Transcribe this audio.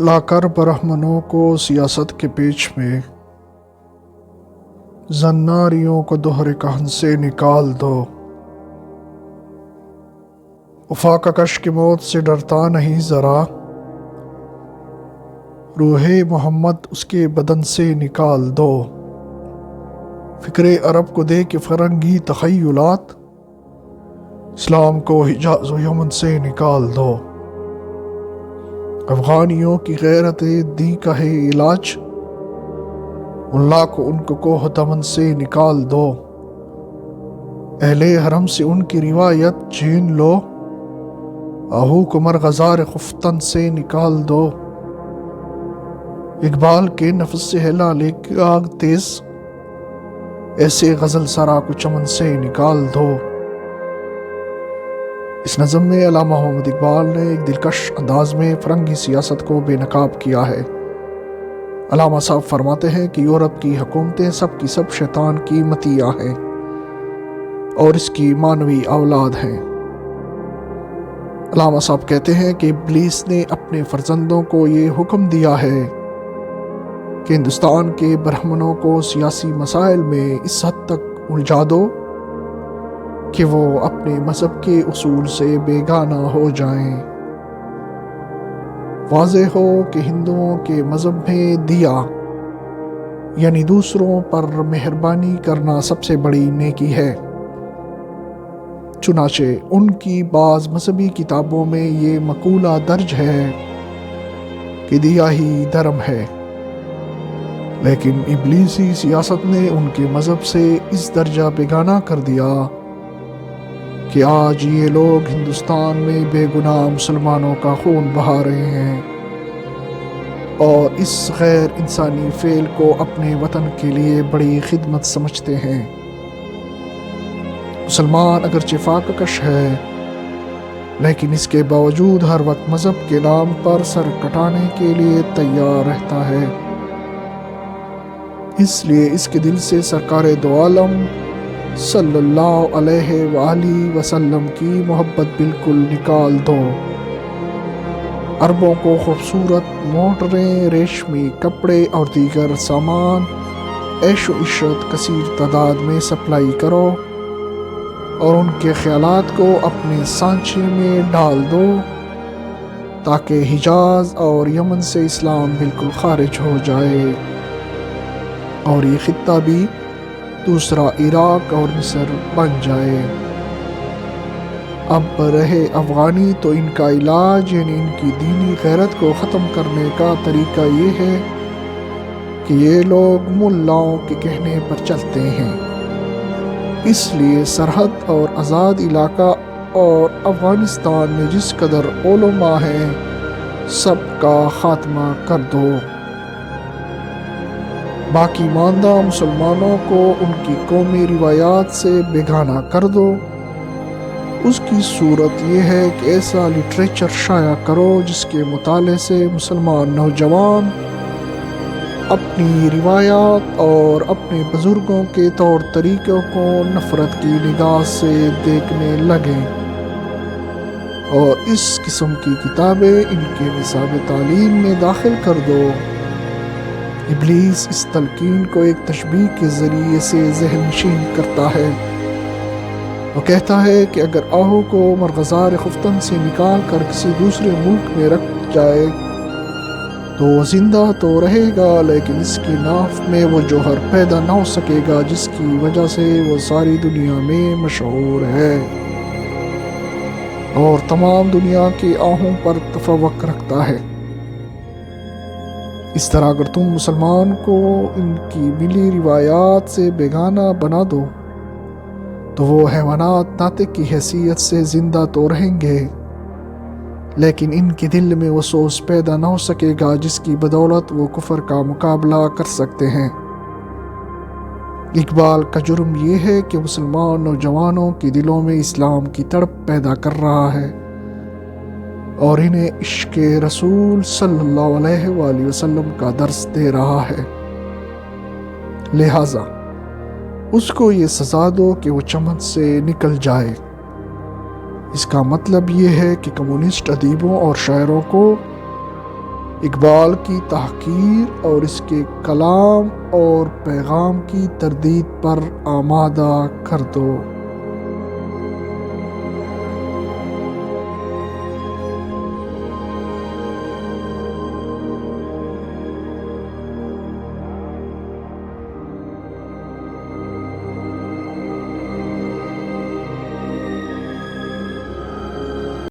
لا کر برہمنوں کو سیاست کے پیچ میں، زناریوں کو دوہرے کہن سے نکال دو۔ وفا کا کش کی موت سے ڈرتا نہیں ذرا، روح محمد اس کے بدن سے نکال دو۔ فکر عرب کو دے کے فرنگی تخیلات، اسلام کو حجاز و یمن سے نکال دو۔ افغانیوں کی غیرت دی کا ہے علاج، ملا کو ان کو کوہ دمن سے نکال دو۔ اہل حرم سے ان کی روایت چھین لو، آہو کو مرغزار خفتن سے نکال دو۔ اقبال کے نفس سے ہے لالے کی آگ تیز، ایسے غزل سرا کو چمن سے نکال دو۔ اس نظم میں علامہ محمد اقبال نے ایک دلکش انداز میں فرنگی سیاست کو بے نقاب کیا ہے۔ علامہ صاحب فرماتے ہیں کہ یورپ کی حکومتیں سب کی سب شیطان کی مطیع ہیں اور اس کی مانوی اولاد ہیں۔ علامہ صاحب کہتے ہیں کہ ابلیس نے اپنے فرزندوں کو یہ حکم دیا ہے کہ ہندوستان کے برہمنوں کو سیاسی مسائل میں اس حد تک الجھا دو کہ وہ اپنے مذہب کے اصول سے بیگانہ ہو جائیں۔ واضح ہو کہ ہندوؤں کے مذہب میں دیا یعنی دوسروں پر مہربانی کرنا سب سے بڑی نیکی ہے۔ چنانچہ ان کی بعض مذہبی کتابوں میں یہ مقولہ درج ہے کہ دیا ہی دھرم ہے، لیکن ابلیسی سیاست نے ان کے مذہب سے اس درجہ بیگانہ کر دیا کہ آج یہ لوگ ہندوستان میں بے گناہ مسلمانوں کا خون بہا رہے ہیں اور اس غیر انسانی فعل کو اپنے وطن کے لیے بڑی خدمت سمجھتے ہیں۔ مسلمان اگرچہ فاقہ کش ہے، لیکن اس کے باوجود ہر وقت مذہب کے نام پر سر کٹانے کے لیے تیار رہتا ہے۔ اس لیے اس کے دل سے سرکار دو عالم صلی اللہ علیہ وآلہ وسلم کی محبت بالکل نکال دو۔ عربوں کو خوبصورت موٹریں، ریشمی کپڑے اور دیگر سامان، عیش و عشرت کثیر تعداد میں سپلائی کرو اور ان کے خیالات کو اپنے سانچے میں ڈال دو تاکہ حجاز اور یمن سے اسلام بالکل خارج ہو جائے اور یہ خطہ بھی دوسرا عراق اور مصر بن جائے۔ اب رہے افغانی تو ان کا علاج یعنی ان کی دینی غیرت کو ختم کرنے کا طریقہ یہ ہے کہ یہ لوگ ملاؤں کے کہنے پر چلتے ہیں۔ اس لیے سرحد اور آزاد علاقہ اور افغانستان میں جس قدر علماء ہیں سب کا خاتمہ کر دو۔ باقی ماندہ مسلمانوں کو ان کی قومی روایات سے بیگانہ کر دو۔ اس کی صورت یہ ہے کہ ایسا لٹریچر شائع کرو جس کے مطالعے سے مسلمان نوجوان اپنی روایات اور اپنے بزرگوں کے طور طریقوں کو نفرت کی نگاہ سے دیکھنے لگیں، اور اس قسم کی کتابیں ان کے نصاب تعلیم میں داخل کر دو۔ ابلیس اس تلقین کو ایک تشبیہ کے ذریعے سے ذہن نشین کرتا ہے۔ وہ کہتا ہے کہ اگر آہو کو مرغزار خفتن سے نکال کر کسی دوسرے ملک میں رکھ جائے تو وہ زندہ تو رہے گا، لیکن اس کی ناف میں وہ جوہر پیدا نہ ہو سکے گا جس کی وجہ سے وہ ساری دنیا میں مشہور ہے اور تمام دنیا کے آہوں پر تفوق رکھتا ہے۔ اس طرح اگر تم مسلمان کو ان کی ملی روایات سے بیگانہ بنا دو تو وہ حیوانات ناطق کی حیثیت سے زندہ تو رہیں گے، لیکن ان کے دل میں وہ سوچ پیدا نہ ہو سکے گا جس کی بدولت وہ کفر کا مقابلہ کر سکتے ہیں۔ اقبال کا جرم یہ ہے کہ مسلمان نوجوانوں کے دلوں میں اسلام کی تڑپ پیدا کر رہا ہے اور انہیں عشق رسول صلی اللہ علیہ وآلہ وسلم کا درس دے رہا ہے، لہٰذا اس کو یہ سزا دو کہ وہ چمن سے نکل جائے۔ اس کا مطلب یہ ہے کہ کمیونسٹ ادیبوں اور شاعروں کو اقبال کی تحقیر اور اس کے کلام اور پیغام کی تردید پر آمادہ کر دو۔